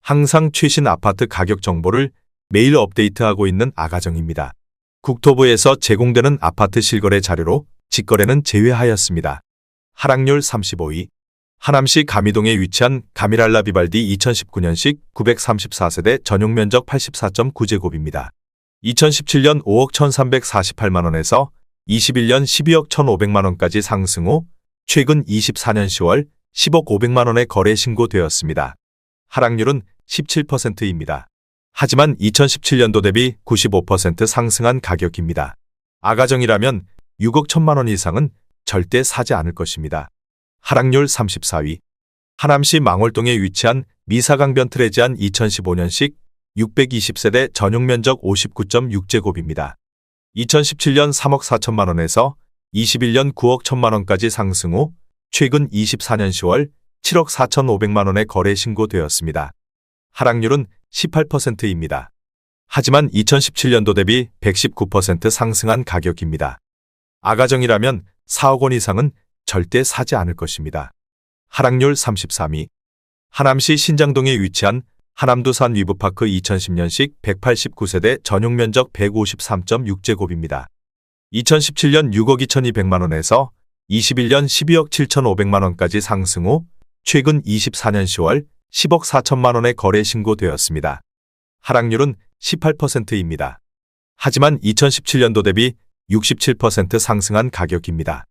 항상 최신 아파트 가격 정보를 매일 업데이트하고 있는 아가정입니다. 국토부에서 제공되는 아파트 실거래 자료로 직거래는 제외하였습니다. 하락률 35위. 하남시 가미동에 위치한 가미랄라 비발디 2019년식 934세대 전용면적 84.9제곱입니다. 2017년 5억 1,348만원에서 21년 12억 1,500만원까지 상승 후 최근 24년 10월 10억 500만원에 거래 신고되었습니다. 하락률은 17%입니다. 하지만 2017년도 대비 95% 상승한 가격입니다. 아가정이라면 6억 1,000만원 이상은 절대 사지 않을 것입니다. 하락률 34위. 하남시 망월동에 위치한 미사강변 트레지안 2015년식 620세대 전용면적 59.6제곱입니다. 2017년 3억 4천만원에서 21년 9억 1천만원까지 상승 후 최근 24년 10월 7억 4,500만원에 거래 신고되었습니다. 하락률은 18%입니다. 하지만 2017년도 대비 119% 상승한 가격입니다. 아가정이라면 4억 원 이상은 절대 사지 않을 것입니다. 하락률 33위. 하남시 신장동에 위치한 하남두산 위브파크 2010년식 189세대 전용면적 153.6제곱입니다. 2017년 6억 2,200만원에서 21년 12억 7,500만원까지 상승 후 최근 24년 10월 10억 4천만원에 거래 신고되었습니다. 하락률은 18%입니다. 하지만 2017년도 대비 67% 상승한 가격입니다.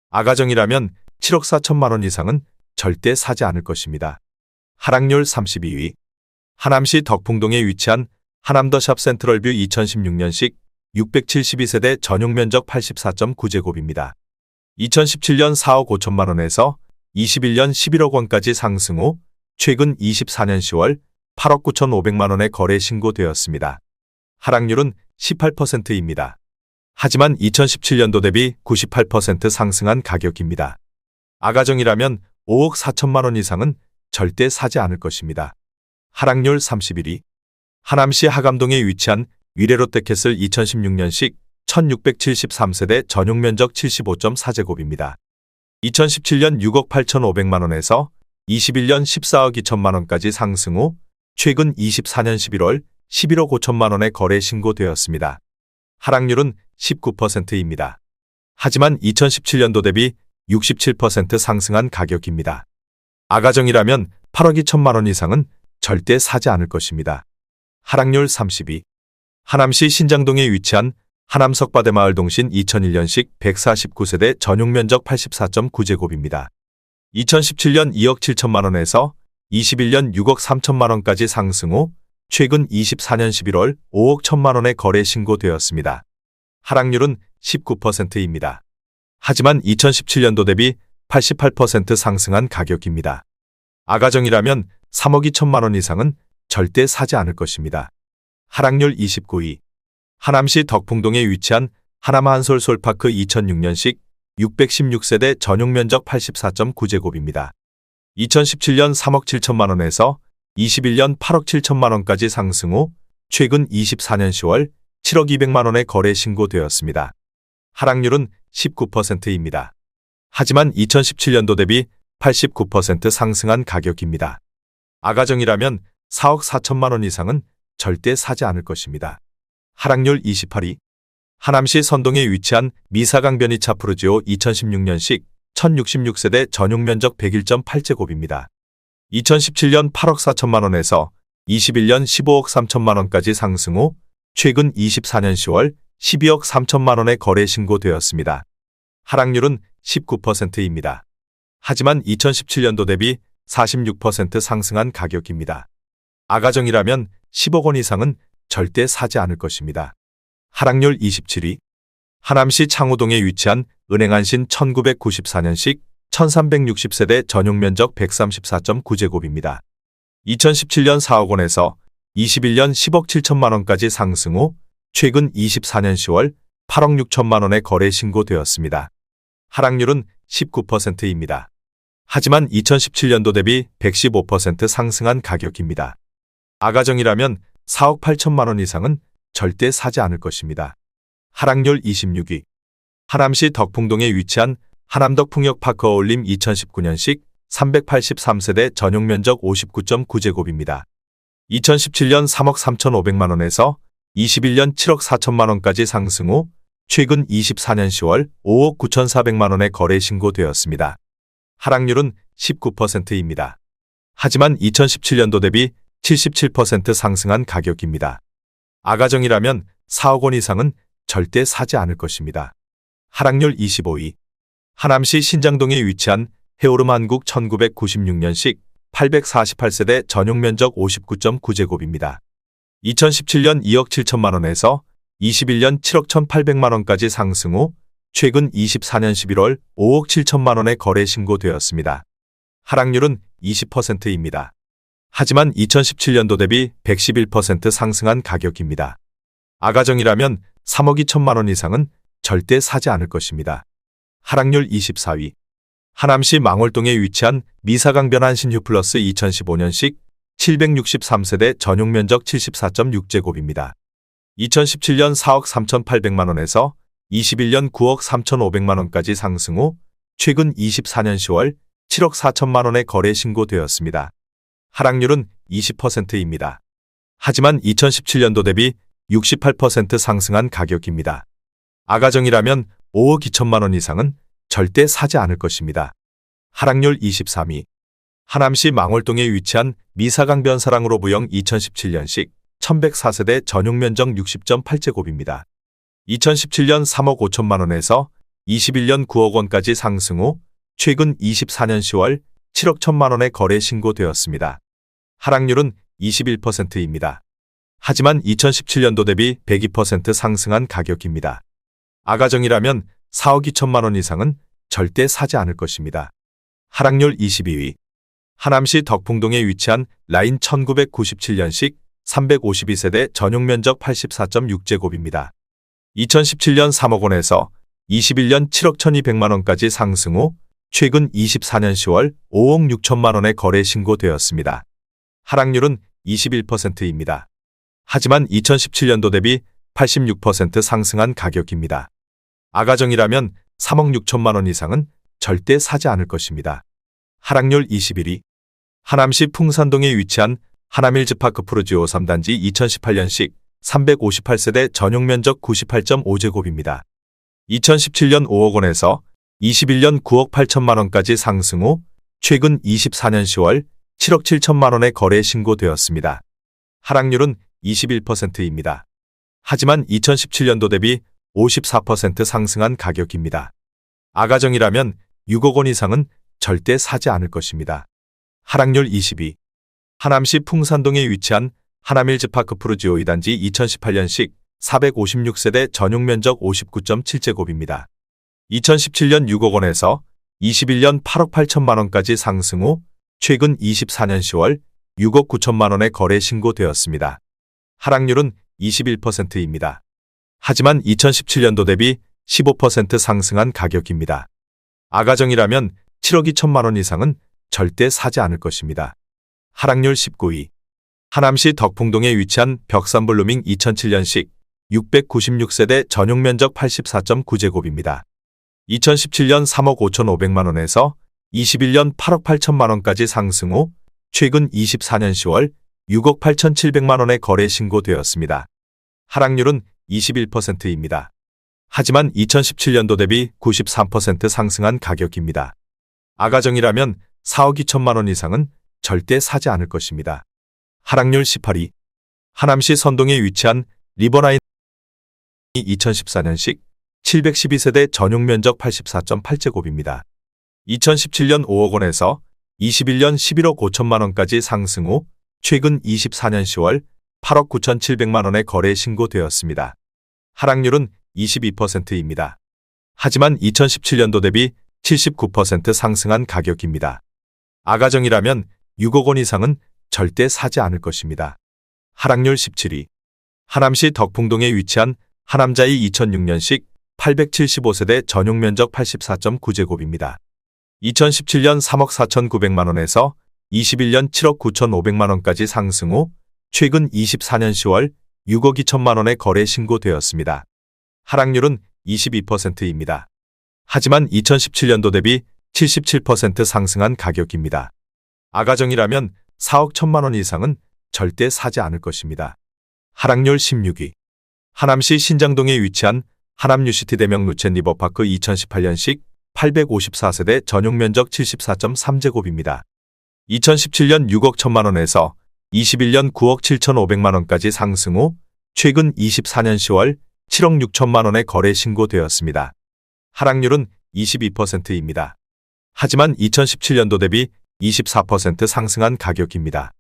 아가정이라면 7억 4천만원 이상은 절대 사지 않을 것입니다. 하락률 32위. 하남시 덕풍동에 위치한 하남더샵 센트럴뷰 2016년식 672세대 전용면적 84.9제곱입니다. 2017년 4억 5천만원에서 21년 11억 원까지 상승 후 최근 24년 10월 8억 9,500만원에 거래 신고되었습니다. 하락률은 18%입니다. 하지만 2017년도 대비 98% 상승한 가격입니다. 아가정이라면 5억 4천만원 이상은 절대 사지 않을 것입니다. 하락률 31위. 하남시 하감동에 위치한 위례롯데캐슬 2016년식 1673세대 전용면적 75.4제곱입니다. 2017년 6억 8,500만원에서 21년 14억 2천만원까지 상승 후 최근 24년 11월 11억 5천만원에 거래 신고되었습니다. 하락률은 19%입니다. 하지만 2017년도 대비 67% 상승한 가격입니다. 아가정이라면 8억 2천만원 이상은 절대 사지 않을 것입니다. 하락률 32. 하남시 신장동에 위치한 하남석바대마을 동신 2001년식 149세대 전용면적 84.9제곱입니다. 2017년 2억 7천만원에서 21년 6억 3천만원까지 상승 후 최근 24년 11월 5억 1천만원에 거래 신고되었습니다. 하락률은 19%입니다. 하지만 2017년도 대비 88% 상승한 가격입니다. 아가정이라면 3억 2천만원 이상은 절대 사지 않을 것입니다. 하락률 29위. 하남시 덕풍동에 위치한 하남한솔솔파크 2006년식 616세대 전용면적 84.9제곱입니다. 2017년 3억 7천만원에서 21년 8억 7천만원까지 상승 후 최근 24년 10월 7억 200만원에 거래 신고되었습니다. 하락률은 19%입니다. 하지만 2017년도 대비 89% 상승한 가격입니다. 아가정이라면 4억 4천만원 이상은 절대 사지 않을 것입니다. 하락률 28위. 하남시 선동에 위치한 미사강변이 차프르지오 2016년식 1066세대 전용면적 101.8제곱입니다. 2017년 8억 4천만원에서 21년 15억 3천만원까지 상승 후 최근 24년 10월 12억 3천만원에 거래 신고되었습니다. 하락률은 19%입니다. 하지만 2017년도 대비 46% 상승한 가격입니다. 아가정이라면 10억 원 이상은 절대 사지 않을 것입니다. 하락률 27위. 하남시 창호동에 위치한 은행안신 1994년식 1360세대 전용면적 134.9제곱입니다. 2017년 4억 원에서 21년 10억 7천만원까지 상승 후 최근 24년 10월 8억 6천만원에 거래 신고되었습니다. 하락률은 19%입니다. 하지만 2017년도 대비 115% 상승한 가격입니다. 아가정이라면 4억 8천만원 이상은 절대 사지 않을 것입니다. 하락률 26위. 하남시 덕풍동에 위치한 하남덕풍역파크 어울림 2019년식 383세대 전용면적 59.9제곱입니다. 2017년 3억 3,500만 원에서 21년 7억 4천만 원까지 상승 후 최근 24년 10월 5억 9,400만 원에 거래 신고되었습니다. 하락률은 19%입니다. 하지만 2017년도 대비 77% 상승한 가격입니다. 아가정이라면 4억 원 이상은 절대 사지 않을 것입니다. 하락률 25위. 하남시 신장동에 위치한 해오름 한국 1996년식 848세대 전용 면적 59.9제곱입니다. 2017년 2억 7천만 원에서 21년 7억 1,800만 원까지 상승 후 최근 24년 11월 5억 7천만 원에 거래 신고되었습니다. 하락률은 20%입니다. 하지만 2017년도 대비 111% 상승한 가격입니다. 아가정이라면 3억 2천만 원 이상은 절대 사지 않을 것입니다. 하락률 24위. 하남시 망월동에 위치한 미사강변 한신휴플러스 2015년식 763세대 전용 면적 74.6제곱입니다. 2017년 4억 3,800만 원에서 21년 9억 3,500만 원까지 상승 후 최근 24년 10월 7억 4천만 원에 거래 신고되었습니다. 하락률은 20%입니다. 하지만 2017년도 대비 68% 상승한 가격입니다. 아가정이라면 5억 2천만 원 이상은 절대 사지 않을 것입니다. 하락률 23위. 하남시 망월동에 위치한 미사강변 사랑으로 부영 2017년식 1104세대 전용 면적 60.8제곱입니다. 2017년 3억 5천만 원에서 21년 9억 원까지 상승 후 최근 24년 10월 7억 1천만 원에 거래 신고되었습니다. 하락률은 21%입니다. 하지만 2017년도 대비 102% 상승한 가격입니다. 아가정이라면 4억 2천만 원 이상은 절대 사지 않을 것입니다. 하락률 22위. 하남시 덕풍동에 위치한 라인 1997년식 352세대 전용 면적 84.6제곱입니다. 2017년 3억 원에서 21년 7억 1,200만 원까지 상승 후 최근 24년 10월 5억 6천만 원에 거래 신고되었습니다. 하락률은 21%입니다. 하지만 2017년도 대비 86% 상승한 가격입니다. 아가정이라면 3억 6천만 원 이상은 절대 사지 않을 것입니다. 하락률 21위. 하남시 풍산동에 위치한 하남힐즈파크 푸르지오 3단지 2018년식 358세대 전용 면적 98.5제곱입니다. 2017년 5억 원에서 21년 9억 8천만 원까지 상승 후 최근 24년 10월 7억 7천만 원에 거래 신고되었습니다. 하락률은 21%입니다. 하지만 2017년도 대비 54% 상승한 가격입니다. 아가정이라면 6억 원 이상은 절대 사지 않을 것입니다. 하락률 22. 하남시 풍산동에 위치한 하남힐즈파크 푸르지오 2단지 2018년식 456세대 전용 면적 59.7제곱입니다. 2017년 6억 원에서 21년 8억 8천만 원까지 상승 후 최근 24년 10월 6억 9천만 원에 거래 신고되었습니다. 하락률은 21%입니다. 하지만 2017년도 대비 15% 상승한 가격입니다. 아가정이라면 7억 2천만 원 이상은 절대 사지 않을 것입니다. 하락률 19위. 하남시 덕풍동에 위치한 벽산블루밍 2007년식 696세대 전용 면적 84.9제곱입니다. 2017년 3억 5,500만 원에서 21년 8억 8천만 원까지 상승 후 최근 24년 10월 6억 8,700만 원에 거래 신고되었습니다. 하락률은 21%입니다. 하지만 2017년도 대비 93% 상승한 가격입니다. 아가정이라면 4억 2천만 원 이상은 절대 사지 않을 것입니다. 하락률 18위. 하남시 선동에 위치한 리버라인 2014년식 712세대 전용 면적 84.8제곱입니다. 2017년 5억 원에서 21년 11억 5천만 원까지 상승 후 최근 24년 10월 8억 9,700만 원에 거래 신고되었습니다. 하락률은 22%입니다. 하지만 2017년도 대비 79% 상승한 가격입니다. 아가정이라면 6억 원 이상은 절대 사지 않을 것입니다. 하락률 17위. 하남시 덕풍동에 위치한 하남자이 2006년식 875세대 전용 면적 84.9제곱입니다. 2017년 3억 4,900만 원에서 21년 7억 9,500만 원까지 상승 후 최근 24년 10월 6억 2천만 원에 거래 신고되었습니다. 하락률은 22%입니다. 하지만 2017년도 대비 77% 상승한 가격입니다. 아가정이라면 4억 1천만 원 이상은 절대 사지 않을 것입니다. 하락률 16위. 하남시 신장동에 위치한 하남유시티 대명 루첸 리버파크 2018년식 854세대 전용 면적 74.3제곱입니다. 2017년 6억 1천만원에서 21년 9억 7,500만원까지 상승 후 최근 24년 10월 7억 6천만원에 거래 신고되었습니다. 하락률은 22%입니다. 하지만 2017년도 대비 24% 상승한 가격입니다.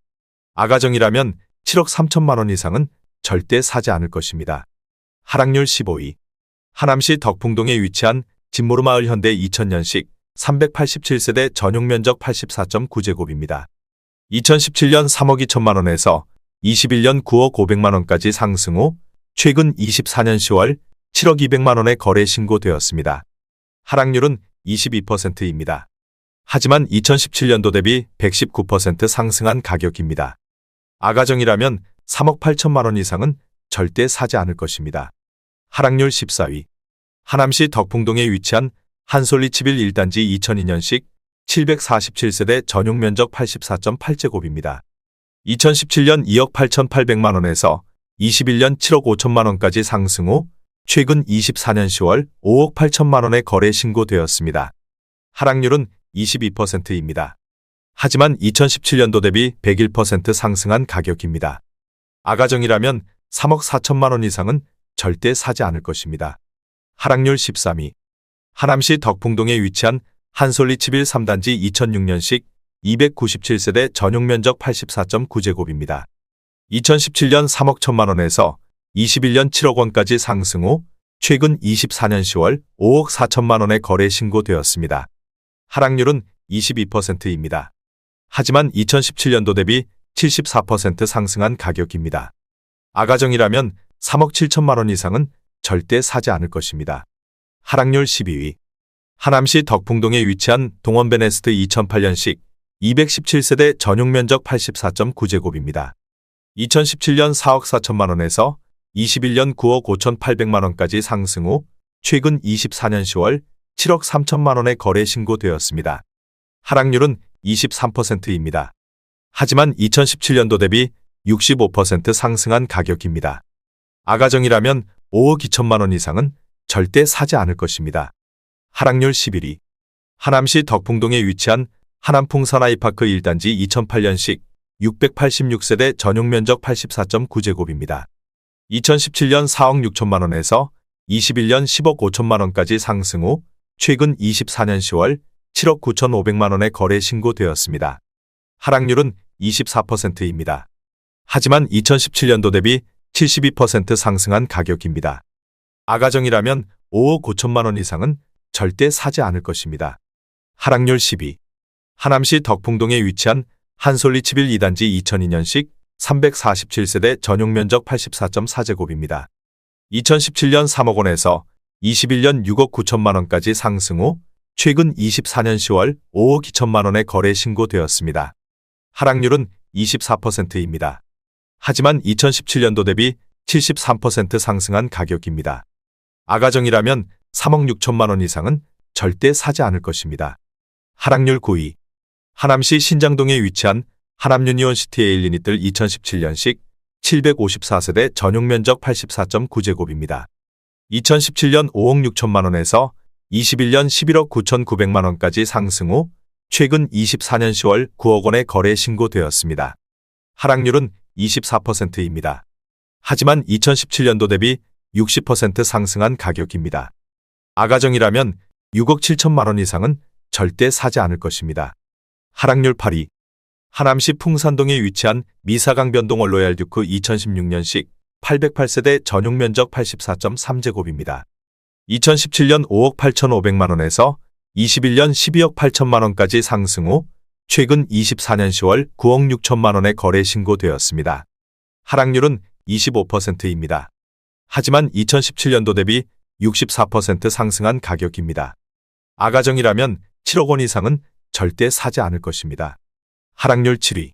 아가정이라면 7억 3천만원 이상은 절대 사지 않을 것입니다. 하락률 15위. 하남시 덕풍동에 위치한 진모르마을 현대 2000년식 387세대 전용 면적 84.9제곱입니다. 2017년 3억 2천만원에서 21년 9억 500만원까지 상승 후 최근 24년 10월 7억 200만원에 거래 신고되었습니다. 하락률은 22%입니다. 하지만 2017년도 대비 119% 상승한 가격입니다. 아가정이라면 3억 8천만원 이상은 절대 사지 않을 것입니다. 하락률 14위. 하남시 덕풍동에 위치한 한솔리치빌 1단지 2002년식 747세대 전용 면적 84.8제곱입니다. 2017년 2억 8,800만원에서 21년 7억 5천만원까지 상승 후 최근 24년 10월 5억 8천만원에 거래 신고되었습니다. 하락률은 22%입니다. 하지만 2017년도 대비 101% 상승한 가격입니다. 아가정이라면 3억 4천만원 이상은 절대 사지 않을 것입니다. 하락률 13위. 하남시 덕풍동에 위치한 한솔리치빌 3단지 2006년식 297세대 전용 면적 84.9제곱입니다. 2017년 3억 1천만원에서 21년 7억 원까지 상승 후 최근 24년 10월 5억 4천만원에 거래 신고되었습니다. 하락률은 22%입니다. 하지만 2017년도 대비 74% 상승한 가격입니다. 아가정이라면 3억 7천만원 이상은 절대 사지 않을 것입니다. 하락률 12위. 하남시 덕풍동에 위치한 동원베네스트 2008년식 217세대 전용 면적 84.9제곱입니다. 2017년 4억 4천만원에서 21년 9억 5,800만원까지 상승 후 최근 24년 10월 7억 3천만원에 거래 신고되었습니다. 하락률은 23%입니다. 하지만 2017년도 대비 65% 상승한 가격입니다. 아가정이라면 5억 2천만원 이상은 절대 사지 않을 것입니다. 하락률 11위. 하남시 덕풍동에 위치한 하남풍 사나이파크 1단지 2008년식 686세대 전용 면적 84.9제곱입니다. 2017년 4억 6천만원에서 21년 10억 5천만원까지 상승 후 최근 24년 10월 7억 9,500만원에 거래 신고되었습니다. 하락률은 24%입니다. 하지만 2017년도 대비 72% 상승한 가격입니다. 아가정이라면 5억 5천만원 이상은 절대 사지 않을 것입니다. 하락률 12. 하남시 덕풍동에 위치한 한솔리치빌 2단지 2002년식 347세대 전용 면적 84.4제곱입니다. 2017년 3억 원에서 21년 6억 9천만원까지 상승 후 최근 24년 10월 5억 2천만원에 거래 신고되었습니다. 하락률은 24%입니다. 하지만 2017년도 대비 73% 상승한 가격입니다. 아가정이라면 3억 6천만원 이상은 절대 사지 않을 것입니다. 하락률 9위. 하남시 신장동에 위치한 하남유니온시티 에일리니뜰 2017년식 754세대 전용 면적 84.9제곱입니다. 2017년 5억 6천만원에서 21년 11억 9,900만원까지 상승 후 최근 24년 10월 9억 원에 거래 신고되었습니다. 하락률은 24%입니다. 하지만 2017년도 대비 60% 상승한 가격입니다. 아가정이라면 6억 7천만원 이상은 절대 사지 않을 것입니다. 하락률 8위. 하남시 풍산동에 위치한 미사강변동 로얄듀크 2016년식 808세대 전용 면적 84.3제곱입니다. 2017년 5억 8,500만원에서 21년 12억 8천만원까지 상승 후 최근 24년 10월 9억 6천만원에 거래 신고되었습니다. 하락률은 25%입니다. 하지만 2017년도 대비 64% 상승한 가격입니다. 아가정이라면 7억 원 이상은 절대 사지 않을 것입니다. 하락률 7위.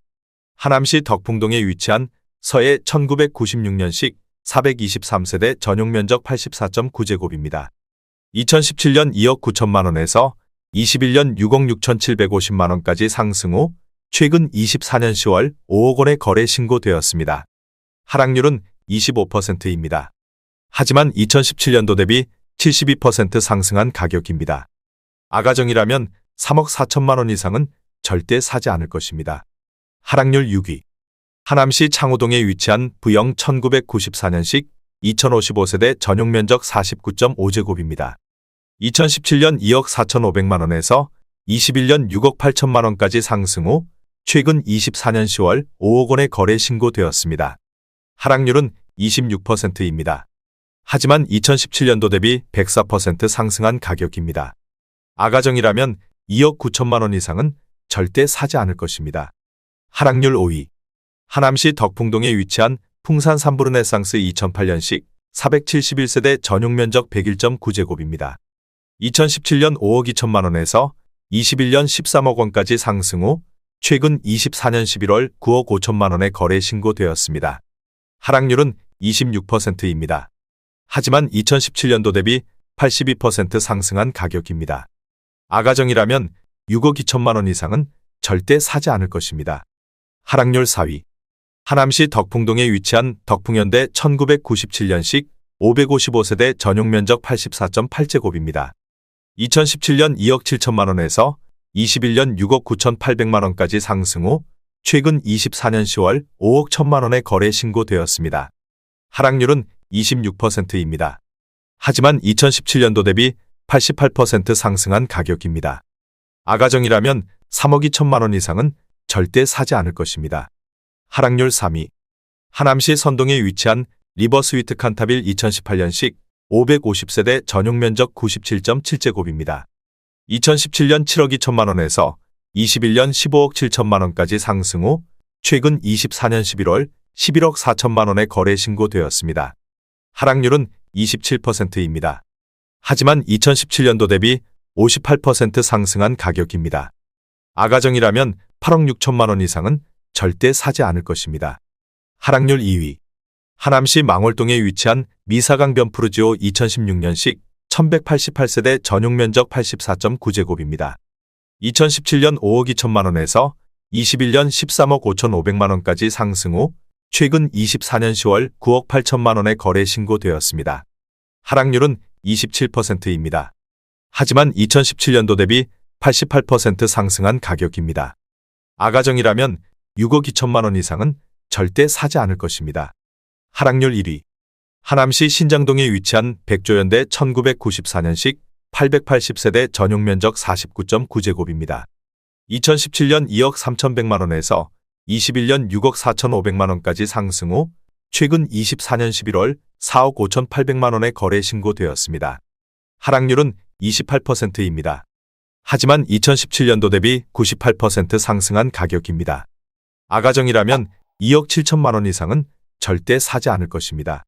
하남시 덕풍동에 위치한 서해 1996년식 423세대 전용 면적 84.9제곱입니다. 2017년 2억 9천만원에서 21년 6억 6,750만원까지 상승 후 최근 24년 10월 5억 원의 거래 신고되었습니다. 하락률은 25%입니다. 하지만 2017년도 대비 72% 상승한 가격입니다. 아가정이라면 3억 4천만 원 이상은 절대 사지 않을 것입니다. 하락률 6위. 하남시 창호동에 위치한 V형 1994년식 2055세대 전용 면적 49.5제곱입니다. 2017년 2억 4,500만 원에서 21년 6억 8천만 원까지 상승 후 최근 24년 10월 5억 원의 거래 신고되었습니다. 하락률은 26%입니다. 하지만 2017년도 대비 104% 상승한 가격입니다. 아가정이라면 2억 9천만 원 이상은 절대 사지 않을 것입니다. 하락률 5위. 하남시 덕풍동에 위치한 풍산 삼부르네상스 2008년식 471세대 전용 면적 101.9제곱입니다. 2017년 5억 2천만 원에서 21년 13억 원까지 상승 후 최근 24년 11월 9억 5천만 원의 거래 신고되었습니다. 하락률은 26%입니다. 하지만 2017년도 대비 82% 상승한 가격입니다. 아가정이라면 6억 2천만 원 이상은 절대 사지 않을 것입니다. 하락률 4위. 하남시 덕풍동에 위치한 덕풍현대 1997년식 555세대 전용 면적 84.8제곱입니다. 2017년 2억 7천만 원에서 21년 6억 9,800만 원까지 상승 후 최근 24년 10월 5억 1천만 원의 거래 신고되었습니다. 하락률은 26%입니다. 하지만 2017년도 대비 88% 상승한 가격입니다. 아가정이라면 3억 2천만 원 이상은 절대 사지 않을 것입니다. 하락률 3위. 하남시 선동에 위치한 리버스위트 칸타빌 2018년식 550세대 전용 면적 97.7제곱입니다. 2017년 7억 2천만 원에서 21년 15억 7천만 원까지 상승 후 최근 24년 11월 11억 4천만 원의 거래 신고되었습니다. 하락률은 27%입니다. 하지만 2017년도 대비 58% 상승한 가격입니다. 아가정이라면 8억 6천만 원 이상은 절대 사지 않을 것입니다. 하락률 2위. 하남시 망월동에 위치한 미사강 변푸르지오 2016년식 1188세대 전용 면적 84.9제곱입니다. 2017년 5억 2천만 원에서 21년 13억 5,500만 원까지 상승 후 최근 24년 10월 9억 8천만 원의 거래 신고되었습니다. 하락률은 27%입니다. 하지만 2017년도 대비 88% 상승한 가격입니다. 아가정이라면 6억 2천만 원 이상은 절대 사지 않을 것입니다. 하락률 1위. 하남시 신장동에 위치한 백조현대 1994년식 880세대 전용 면적 49.9제곱입니다. 2017년 2억 3,100만 원에서 21년 6억 4,500만 원까지 상승 후 최근 24년 11월 4억 5,800만 원의 거래 신고되었습니다. 하락률은 28%입니다. 하지만 2017년도 대비 98% 상승한 가격입니다. 아가정이라면 2억 7천만 원 이상은 절대 사지 않을 것입니다.